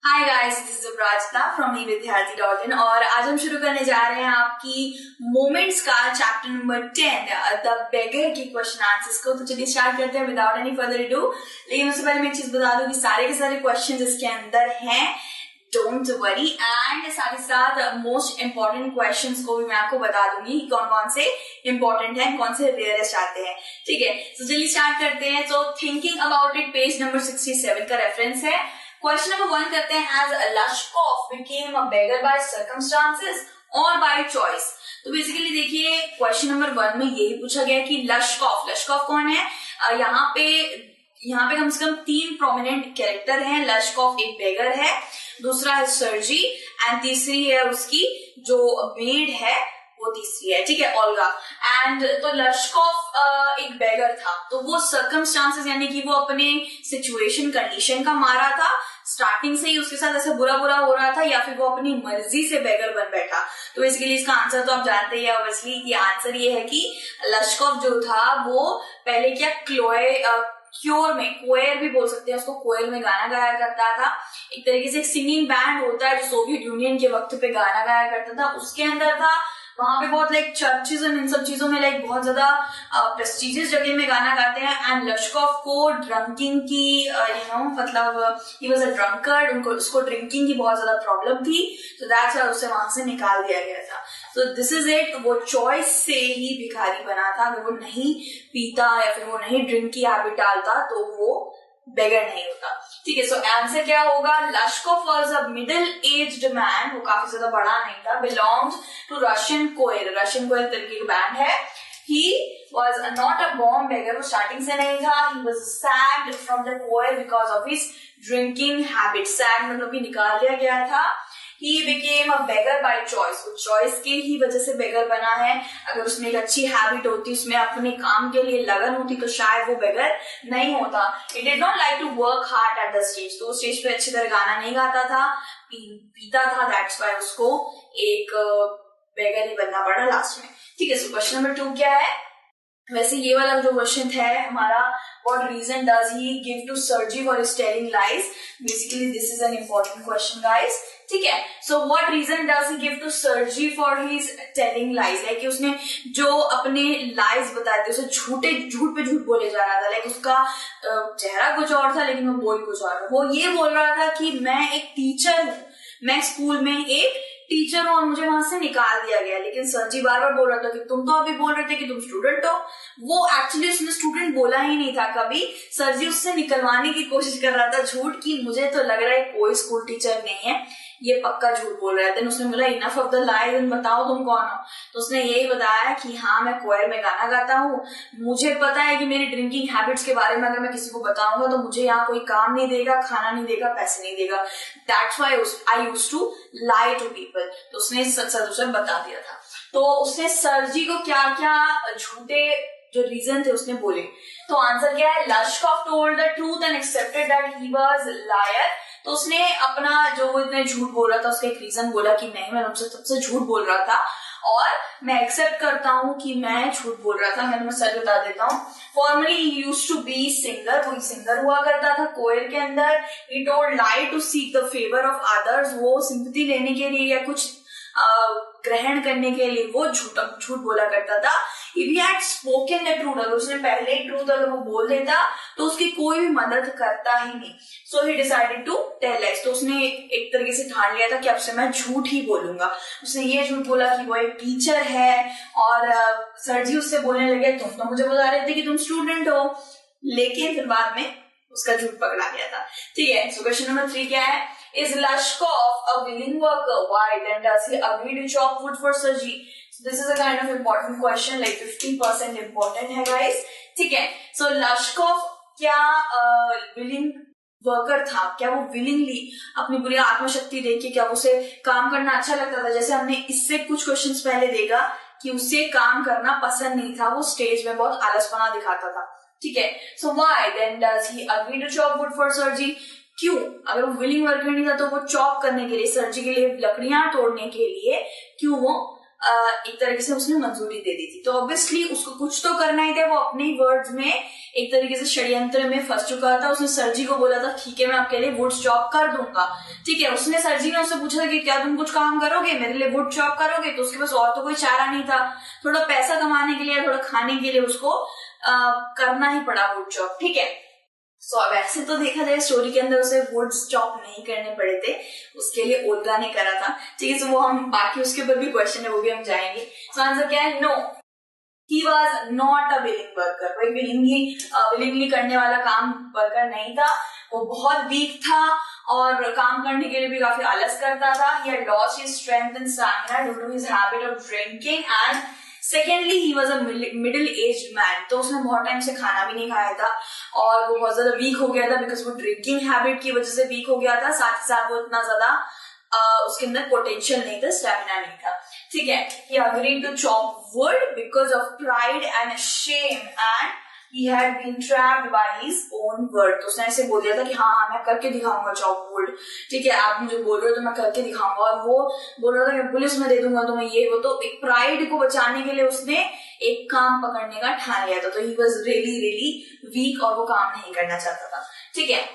Hi guys, this is Aparajita from evidyarthi.in और आज हम शुरू करने जा रहे हैं आपकी मोमेंट्स का चैप्टर नंबर 10 द बेगर की क्वेश्चन आंसर्स को। तो चलिए स्टार्ट करते हैं विदाउट एनी फर्दर डू। लेकिन उससे पहले मैं एक चीज बता दूं कि सारे के सारे क्वेश्चंस इसके अंदर हैं, डोंट वरी। एंड साथ ही साथ मोस्ट इंपॉर्टेंट क्वेश्चंस को भी मैं आपको बता दूंगी कौन कौन से इंपॉर्टेंट हैं, कौन से रेयरेस्ट आते हैं। ठीक है, तो चलिए स्टार्ट करते हैं। तो thinking about it page number 67 का रेफरेंस है। क्वेश्चन नंबर 1 करते हैं, has Lushkoff became a beggar by circumstances और बाय चॉइस। तो बेसिकली देखिए क्वेश्चन नंबर 1 में यही पूछा गया कि लशकोफ कौन है। यहाँ पे कम से कम 3 प्रोमिनेंट कैरेक्टर हैं। लशकोफ एक बेगर है, दूसरा है सर्जी एंड तीसरी है उसकी जो मेड है वो तीसरी है, ठीक है, ओल्गा। एंड तो लशकोफ एक बेगर था, तो वो सर्कमस्टांसेस यानी कि वो अपने सिचुएशन कंडीशन का मारा था, स्टार्टिंग से ही उसके साथ ऐसे बुरा हो रहा था, या फिर वो अपनी मर्जी से बेगर बन बैठा। तो बेसिकली इसका आंसर तो आप जानते ही ऑब्वियसली, ये आंसर ये है कि लशकोफ जो था वो पहले क्या क्योर में, कोयर भी बोल सकते हैं उसको, कोयर में गाना गाया करता था। एक तरीके से एक सिंगिंग बैंड होता है जो सोवियत यूनियन के वक्त पे गाना गाया करता था, उसके अंदर था। वहां पे बहुत लाइक चर्चेज और इन सब चीजों में लाइक बहुत ज्यादा प्रेस्टिजियस जगह में गाना गाते हैं। एंड लशकोफ को ड्रंकिंग की मतलब ही वाज अ ड्रंकर्ड, उनको उसको ड्रिंकिंग की बहुत ज्यादा प्रॉब्लम थी, तो दैट्स व्हाई उसे वहां से निकाल दिया गया था। तो दिस इज इट, वो चॉइस से ही भिखारी बना था। अगर वो नहीं पीता या फिर वो नहीं ड्रिंक की हैबिट डालता तो वो बेगर नहीं होता। ठीक है, सो आंसर क्या होगा? Lushkoff was a middle aged man, वो काफी ज्यादा बड़ा नहीं था, बिलोंग्ड टू रशियन कोयर तरीके की बैंड है। He was not a born beggar, वो स्टार्टिंग से नहीं था। He was sacked from the choir because of his drinking habit. Sacked मतलब कि निकाल दिया गया था। He became a beggar by choice. वो चॉइस के ही वजह से बेगर बना है। अगर उसमें एक अच्छी हैबिट होती, उसमें अपने काम के लिए लगन होती, तो शायद वो बेगर नहीं होता। He did not like to work hard at the stage. तो स्टेज पे अच्छी तरह गाना नहीं गाता था, पीता था, दैट्स वाई उसको एक बेगर ही बनना पड़ा लास्ट में। ठीक है, सो क्वेश्चन नंबर 2 क्या है? वैसे ये वाला जो क्वेश्चन है हमारा, what reason does he give to Sergey for his telling lies? Basically this is an important question guys. ठीक है, so what reason does he give to Sergey for his telling lies? Like उसने जो अपने lies बताए थे, उसे झूठ पे झूठ बोले जा रहा था। लाइक उसका चेहरा कुछ और था लेकिन वो बोल कुछ और। वो ये बोल रहा था कि मैं एक टीचर हूँ, मैं स्कूल में एक टीचर हूँ और मुझे वहां से निकाल दिया गया। लेकिन सर जी बार बार बोल रहा था कि तुम तो अभी बोल रहे थे कि तुम स्टूडेंट हो। वो एक्चुअली उसने स्टूडेंट बोला ही नहीं था कभी। सर जी उससे निकलवाने की कोशिश कर रहा था झूठ की, मुझे तो लग रहा है कोई स्कूल टीचर नहीं है, ये पक्का झूठ बोल रहा है। देन उसने बोला enough of the lies and बताओ तुम कौन हो। तो उसने यही बताया कि हाँ मैं कोयर में गाना गाता हूँ, मुझे पता है कि मेरी ड्रिंकिंग हैबिट्स के बारे में अगर मैं किसी को बताऊंगा तो मुझे यहाँ कोई काम नहीं देगा, खाना नहीं देगा, पैसे नहीं देगा, that's why I used to lie to people. तो उसने सच बता दिया था। तो उसने सर जी को क्या क्या झूठे जो रीजन थे उसने बोले। तो आंसर क्या है? Lushkoff told the truth and accepted that he was liar. तो उसने अपना जो वो इतने झूठ बोल रहा था उसका एक रीजन बोला कि नहीं मैं तुमसे सबसे झूठ बोल रहा था और मैं एक्सेप्ट करता हूँ कि मैं झूठ बोल रहा था। मैं सच बता देता हूँ। Formerly he used to be singer, कोई सिंगर हुआ करता था कोयर के अंदर। He told lie to seek the favour of others, वो सिंपैथी लेने के लिए या कुछ ग्रहण करने के लिए वो झूठ बोला करता था। If he had spoken the truth, अगर उसने पहले ही ट्रूथ अगर वो बोल देता तो उसकी कोई भी मदद करता ही नहीं। So he decided to tell lies. तो उसने एक तरीके से ठान लिया था कि अब से मैं झूठ ही बोलूंगा। उसने ये झूठ बोला कि वो एक टीचर है और सर जी उससे बोलने लगे तुम तो मुझे बता रहे थे कि तुम स्टूडेंट हो, लेकिन फिर बाद में उसका झूठ पकड़ा गया था। ठीक है, सो क्वेश्चन नंबर 3 क्या है? Is Lashkov a willing worker? Why then does he agree to chop wood for Sergey? So this is a kind of important question, like 50% important है guys. ठीक है, so Lashkov क्या willing worker था? क्या वो willingly अपनी पूरी आत्मशक्ति देख के क्या उसे काम करना अच्छा लगता था? जैसे हमने इससे कुछ क्वेश्चंस पहले देखा कि उसे काम करना पसंद नहीं था, वो स्टेज में बहुत आलसपना दिखाता था। ठीक है, so why then does he agree to chop wood for Sergei? क्यों? अगर वो विलिंग वर्कर नहीं था तो वो चॉप करने के लिए, सर्जी के लिए, लकड़ियां तोड़ने के लिए क्यों वो एक तरीके से उसने मंजूरी दे दी थी। तो ऑब्वियसली उसको कुछ तो करना ही था, वो अपने वर्ड्स में एक तरीके से षड्यंत्र में फंस चुका था। उसने सर जी को बोला था ठीक है मैं आपके लिए वुड चॉप कर दूंगा, ठीक है। उसने सर जी ने उससे पूछा था कि क्या तुम कुछ काम करोगे मेरे लिए, वुड चॉप करोगे? तो उसके पास और तो कोई चारा नहीं था, थोड़ा पैसा कमाने के लिए, थोड़ा खाने के लिए उसको करना ही पड़ा वुड चॉप, ठीक है। सो वैसे तो देखा जाए स्टोरी के अंदर उसे वुड चॉप नहीं करने पड़े थे, उसके लिए ओल्गा ने करा था, ठीक है। सो वो हम बाकी उसके ऊपर भी क्वेश्चन है वो भी हम जाएंगे। सो आंसर क्या है? No, he was not a willing worker. कोई विलिंगली करने वाला काम वर्कर नहीं था, वो बहुत वीक था और काम करने के लिए भी काफी आलस करता था। He had lost his strength and stamina due to his habit of drinking and secondly he was a middle aged man। तो उसने बहुत टाइम से खाना भी नहीं खाया था और वो बहुत ज्यादा वीक हो गया था बिकॉज वो ड्रिंकिंग हैबिट की वजह से वीक हो गया था। साथ ही साथ वो इतना ज्यादा उसके अंदर पोटेंशियल नहीं था, स्टेमिना नहीं था, ठीक है। He agreed to chop wood because of pride and shame and he had been trapped by his own word। तो उसने ऐसे बोल दिया था कि हाँ मैं करके दिखाऊंगा चॉप वुड, ठीक है, आप मुझे बोल रहे हो तो मैं करके दिखाऊंगा। और वो बोल रहा था कि पुलिस में दे दूंगा तुम्हें ये वो। तो एक प्राइड को बचाने के लिए उसने एक काम पकड़ने का ठान लिया था। तो he was really really weak और वो काम नहीं करना चाहता था, ठीक है।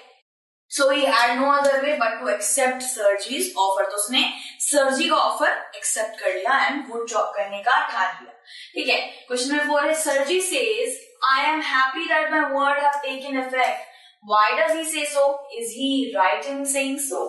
So he had no other way but to accept Sergi's offer। तो उसने सर्जी का ऑफर एक्सेप्ट कर लिया एंड वुड चॉप करने का ठान लिया, ठीक है। क्वेश्चन नंबर 4 है सर्जी says I am happy that my word have taken effect। Why does he say so? Is he right in saying so?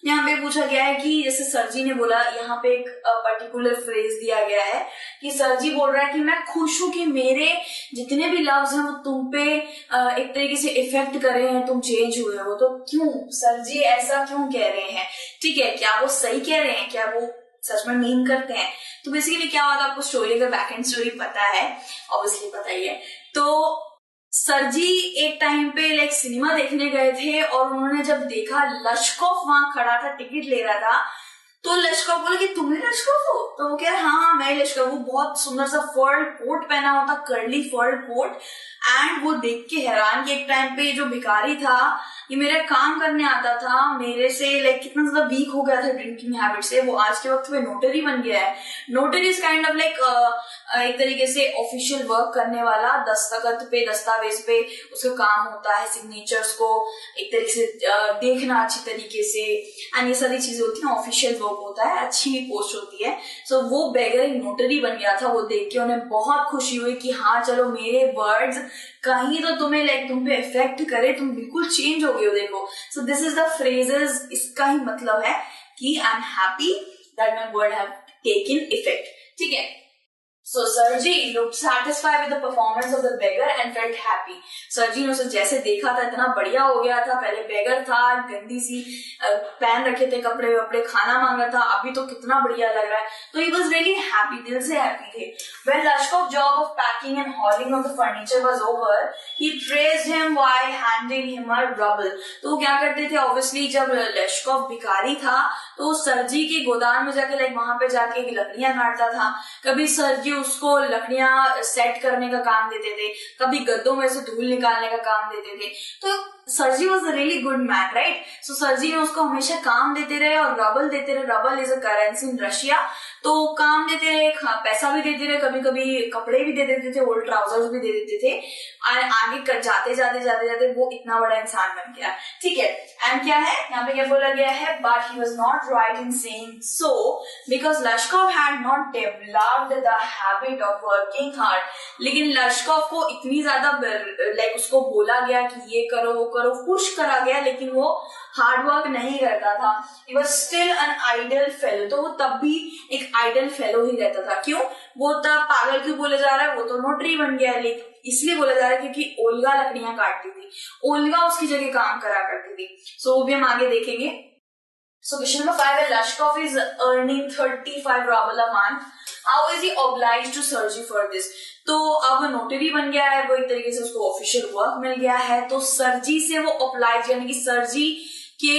यहाँ पे पूछा गया है कि जैसे सरजी ने बोला, यहाँ पे एक पर्टिकुलर फ्रेज दिया गया है कि सरजी बोल रहा है कि मैं खुश हूं कि मेरे जितने भी लफ्ज हैं वो तुम पे एक तरीके से इफेक्ट कर रहे हैं, तुम चेंज हुए हो। तो क्यों सरजी ऐसा क्यों कह रहे हैं, ठीक है, क्या वो सही कह रहे हैं, क्या वो सच में मीन करते हैं? तो बेसिकली क्या होता है, आपको स्टोरी का बैक एंड स्टोरी पता है, ऑब्वियसली पता ही है। तो सरजी एक टाइम पे लाइक सिनेमा देखने गए थे और उन्होंने जब देखा लश्कोफ वहां खड़ा था, टिकट ले रहा था, तो लश्कोफ बोला कि तुम ही लश्कोफ हो? तो वो कह रहे हाँ मैं लश्कोफ। वो बहुत सुंदर सा फर्ड कोट पहना हुआ था, कर्ली फर्ड कोट, एंड वो देख के हैरान कि एक टाइम पे जो भिखारी था ये मेरा काम करने आता था, मेरे से लाइक कितना ज्यादा वीक हो गया था ड्रिंकिंग हैबिट से, वो आज के वक्त में नोटरी बन गया है। Notary is kind of like एक तरीके से ऑफिशियल वर्क करने वाला, दस्तखत पे दस्तावेज पे उसका काम होता है, सिग्नेचर्स को एक तरीके से देखना अच्छी तरीके से, एंड ये सारी चीजें होती है, ऑफिशियल वर्क होता है, अच्छी पोस्ट होती है। सो वो बेगर एक नोटरी बन गया था। वो देख के उन्हें बहुत खुशी हुई कि हाँ चलो मेरे वर्ड्स कहीं तो तुम्हें लाइक तुम पे इफेक्ट करे, तुम बिल्कुल चेंज हो गए हो, देखो। So this is the phrases, इसका ही मतलब है कि I am happy that my word have taken effect, ठीक है। So Sergi looked satisfied with the performance of the beggar and felt happy। सर्जी ने उसे जैसे देखा था इतना बढ़िया हो गया था, पहले बेगर था, गंदी सी पहन रखे थे कपड़े वपड़े, खाना मांग रहा था, अभी तो कितना बढ़िया लग रहा है। तो he was really happy, दिल से हैप्पी थे। When Lashkov's job of packing and hauling of the furniture was over, he praised him while handing him a rubble। तो वो क्या करते थे, ऑब्वियसली जब लश्कोव भिखारी था तो सर्जी के गोदाम में जाके लाइक वहां पे जाके लकड़ियां काटता था, कभी सर्जी उसको लकड़ियां सेट करने का काम देते थे, कभी गद्दों में से धूल निकालने का काम देते थे। तो Sergei was a really good man, right. So Sergei ने उसको हमेशा काम देते रहे और रबल देते रहे। Rouble is a currency in Russia. तो काम देते रहे, पैसा भी देते रहे, कभी कभी कपड़े भी दे देते थे, ओल्ड ट्राउजर्स भी दे देते थे, और आगे जाते जाते जाते जाते वो इतना बड़ा इंसान बन गया, ठीक है। एंड क्या है यहाँ पे क्या बोला गया है, but he was not right in saying so because Lushkoff had not developed the habit of working hard. लेकिन लश्कोव को इतनी ज्यादा लाइक उसको बोला गया कि ये करो वो करो, पुश करा गया, लेकिन वो हार्ड वर्क नहीं करता था। He was still an idle fellow। तो वो तब भी एक आइडल फेलो ही रहता था। क्यों? वो तब पागल क्यों बोले जा रहा है, वो तो नोटरी बन गया है, लेकिन इसलिए बोला जा रहा है क्योंकि ओल्गा लकड़ियां काटती थी, ओल्गा उसकी जगह काम करा करती थी। सो वो भी हम आगे देखेंगे। So question number 5 है, Lashkov is earning 35 ruble a month। How is he obliged to Sergi for this? तो अब नोटरी बन गया है, वो एक तरीके से उसको ऑफिशियल वर्क मिल गया है, तो सर्जी से वो ऑब्लाइज यानी कि सर्जी के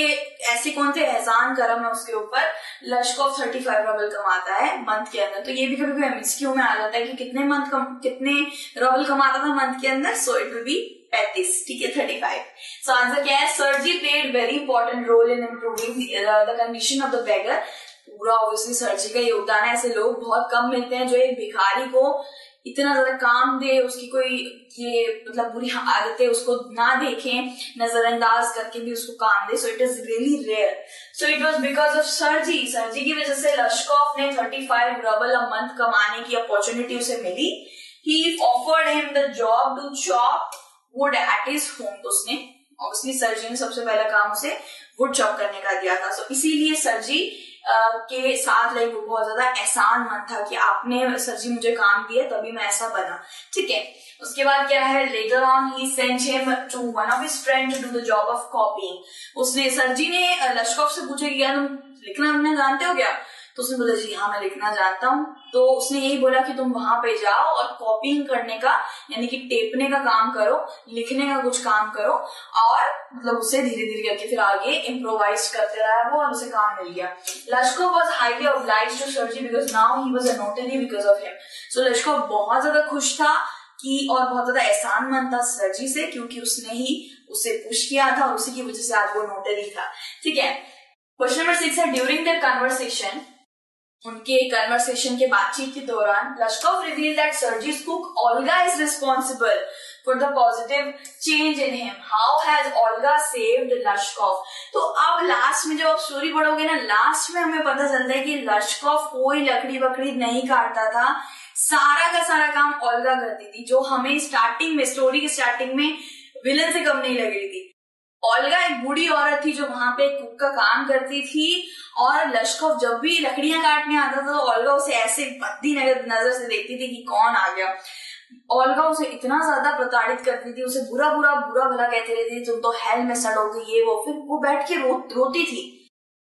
ऐसे कौन से एहसान करम है उसके ऊपर, लश्कोव 35 रबल कमाता है मंथ के अंदर। तो ये भी कभी कभी एमसीक्यू में आ जाता है कि कितने रबल कमाता था मंथ के अंदर। सो इट विल बी 35, ठीक है, 35। सो आंसर क्या है, Sergei played very important role in improving the condition of the beggar. पूरा ऑब्वियसली सर्जी का योगदान है। ऐसे लोग बहुत कम मिलते हैं जो एक भिखारी को इतना ज्यादा काम दे, उसकी कोई ये मतलब बुरी आदतें उसको ना देखें, नजरअंदाज करके भी उसको काम दे। So it is really rare. So it was because of Sergei की वजह से लश्कोव ने 35 रूबल अ मंथ कमाने की अपॉर्चुनिटी उसे मिली। He offered him the job to chop wood at his home. तो उसने ऑब्वियसली सर्जी ने सबसे पहला काम उसे वुड चॉप करने का दिया था। सो इसीलिए सर्जी के साथ लाइक वो बहुत ज्यादा एहसान मन था कि आपने सर्जी मुझे काम दिया तभी मैं ऐसा बना। ठीक है, उसके बाद क्या है, later on he sent him to one of his friend to do the job of copying. उसने सर्जी ने लश्कोव से पूछा कि यार तुम लिखना जानते हो क्या? तो उसने बोला जी हाँ मैं लिखना जानता हूँ। तो उसने यही बोला कि तुम वहां पे जाओ और कॉपिंग करने का यानी कि टेपने का काम करो, लिखने का कुछ काम करो, और मतलब उसे धीरे धीरे करके फिर आगे इम्प्रोवाइज करते रहा वो और उसे काम मिल गया। Lushkoff was highly obliged to Sergei because now he was a notary because of him. So Lushkoff बहुत ज्यादा खुश था कि और बहुत ज्यादा एहसानमंद था सर्जी से, क्योंकि उसने ही उसे पुश किया था और उसी की वजह से आज वो नोटरी था। ठीक है, क्वेश्चन नंबर 6 है, ड्यूरिंग देयर कन्वर्सेशन, उनके कन्वर्सेशन के बातचीत के दौरान Lushkoff reveal that Sergei's cook Olga is responsible for the positive change in him. How has Olga saved Lashkov? तो अब लास्ट में जब आप स्टोरी पढ़ोगे ना, लास्ट में हमें पता चलता है कि लश्कोव कोई लकड़ी बकड़ी नहीं काटता था, सारा का सारा काम ओल्गा करती थी, जो हमें स्टार्टिंग में स्टोरी के स्टार्टिंग में विलन से कम नहीं लग रही थी। ओल्गा एक बूढ़ी औरत थी जो वहां पे कुक का काम करती थी, और लश्कोव जब भी लकड़ियां काटने आता था तो ओल्गा उसे ऐसे भद्दी नजर से देखती थी कि कौन आ गया। ओल्गा उसे इतना ज्यादा प्रताड़ित करती थी, उसे बुरा भला कहते रहती थी, तुम तो हेल में सड़ोगे ये वो। फिर वो बैठ के रोती थी,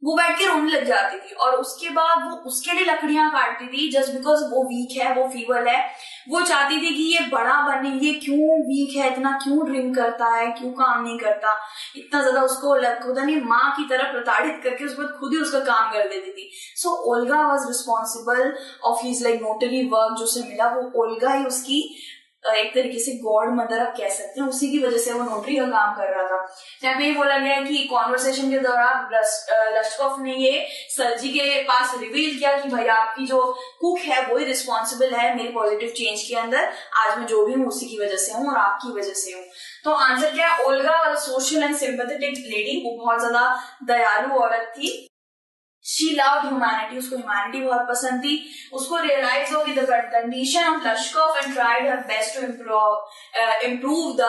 वो बैठ के रोने लग जाती थी, और उसके बाद वो उसके लिए लकड़ियां काटती थी जस्ट बिकॉज वो वीक है, वो फीवर है। वो चाहती थी कि ये बड़ा बनने, ये क्यों वीक है, इतना क्यों ड्रिंक करता है, क्यों काम नहीं करता, इतना ज्यादा उसको होता नहीं, माँ की तरह प्रताड़ित करके उसके बाद खुद ही उसका काम कर देती थी। So Olga was responsible of his like notary work जो उसे मिला, वो ओल्गा ही उसकी एक तरीके से गॉड मदर आप कह सकते हैं, उसी की वजह से वो नोटरी का काम कर रहा था। जहाँ पे ये बोला गया है कि कॉन्वर्सेशन के दौरान लश्कोव ने ये सर्जी के पास रिवील किया कि भाई आपकी जो कुक है वो ही रिस्पॉन्सिबल है मेरे पॉजिटिव चेंज के अंदर, आज मैं जो भी हूँ उसी की वजह से हूँ और आपकी वजह से हूँ। तो आंसर क्या है, Olga was social and sympathetic lady, वो बहुत ज्यादा दयालु औरत थी। She loved humanity, उसको ह्यूमैनिटी बहुत पसंद थी। उसको रियलाइज हो कि the condition of Lushkoff and tried her best to improve the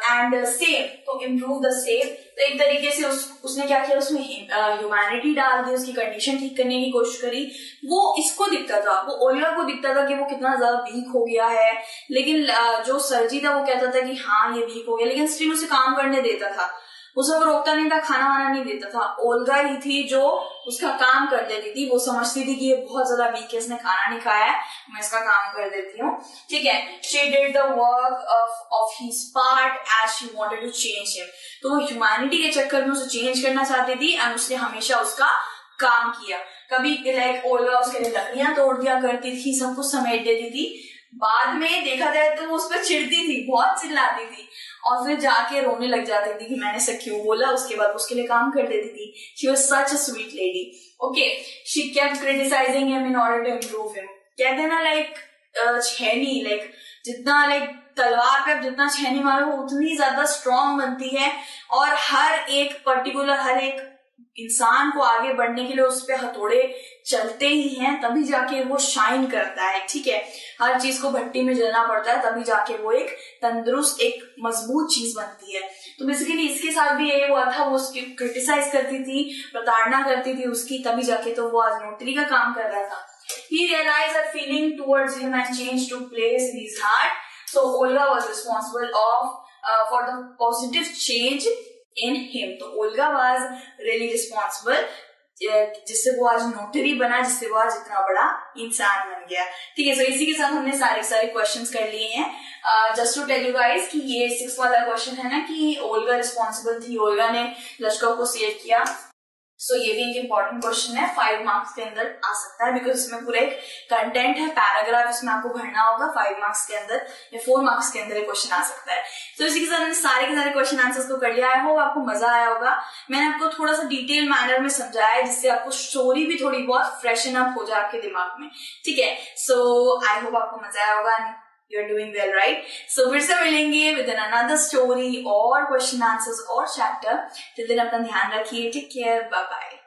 and save. तो इम्प्रूव द सेव, तो एक तरीके से उसने क्या किया, उसमें ह्यूमैनिटी डाल दी, उसकी कंडीशन ठीक करने की कोशिश करी। वो इसको दिखता था, वो ओल्गा को दिखता था कि वो कितना ज्यादा वीक हो गया है, लेकिन जो सर्जी था वो कहता था कि हाँ ये वीक हो गया, लेकिन स्टिल उसे काम करने देता था, उसे वो रोकता नहीं था, खाना वाना नहीं देता था। ओल्गा ही थी जो उसका काम कर देती थी, वो समझती थी कि ये बहुत ज्यादा वीक है, इसने खाना नहीं खाया है, मैं इसका काम कर देती हूँ। ठीक है, she did the work of his part as she wanted to change him. तो वो ह्यूमैनिटी के चक्कर में उसे चेंज करना चाहती थी एंड उसने हमेशा उसका काम किया। कभी लाइक ओल्गा उसके लिए लकड़ियां तोड़ दिया करती थी, सब कुछ समेट देती थी, बाद में देखा जाए तो वो उस पर चिढ़ती थी, बहुत चिल्लाती थी, और फिर जाके रोने लग जाती थी कि मैंने ऐसा क्यों बोला। उसके बाद उसके लिए काम कर देती थी। She was such a sweet lady. Okay, she kept criticising him in order to improve him. कहते हैं ना लाइक छेनी, लाइक जितना लाइक तलवार पे आप जितना छेनी मारो उतनी ज्यादा स्ट्रॉन्ग बनती है, और हर एक पर्टिकुलर हर एक इंसान को आगे बढ़ने के लिए उस पे हथौड़े चलते ही हैं, तभी जाके वो शाइन करता है। ठीक है, हर चीज को भट्टी में जलना पड़ता है, तभी जाके वो एक तंदुरुस्त एक मजबूत चीज बनती है। तो बेसिकली इसके साथ भी यही हुआ था, वो उसकी क्रिटिसाइज करती थी, प्रताड़ना करती थी उसकी, तभी जाके तो वो आज नोटरी का काम कर रहा था। He realized her feeling towards him and changed to place in his heart. So Olga was responsible for the positive change in him. तो ओल्गा वाज रियली रिस्पॉन्सिबल, जिससे वो आज नोटरी बना, जिससे वो आज इतना बड़ा इंसान बन गया। ठीक है, सो इसी के साथ हमने सारे क्वेश्चंस कर लिए हैं। Just to tell you guys कि ये 6 वाला क्वेश्चन है ना कि ओल्गा रिस्पॉन्सिबल थी, ओल्गा ने लश्कोव को सेव किया, सो ये भी एक इम्पॉर्टेंट क्वेश्चन है, 5 मार्क्स के अंदर आ सकता है, बिकॉज इसमें पूरे कंटेंट है, पैराग्राफ इसमें आपको भरना होगा 5 मार्क्स के अंदर या 4 मार्क्स के अंदर ये क्वेश्चन आ सकता है। तो इसी के साथ मैंने सारे के सारे क्वेश्चन आंसर्स को कर लिया। आई होप आपको मजा आया होगा। मैंने आपको थोड़ा सा डिटेल मैनर में समझाया है, जिससे आपको स्टोरी भी थोड़ी बहुत फ्रेशन अप हो जाए आपके दिमाग में, ठीक है। सो आई होप आपको मजा आया होगा। You're doing well, right? So फिर से मिलेंगे with another story और question answers और chapter। till then अपना ध्यान रखिए। Take care, bye bye.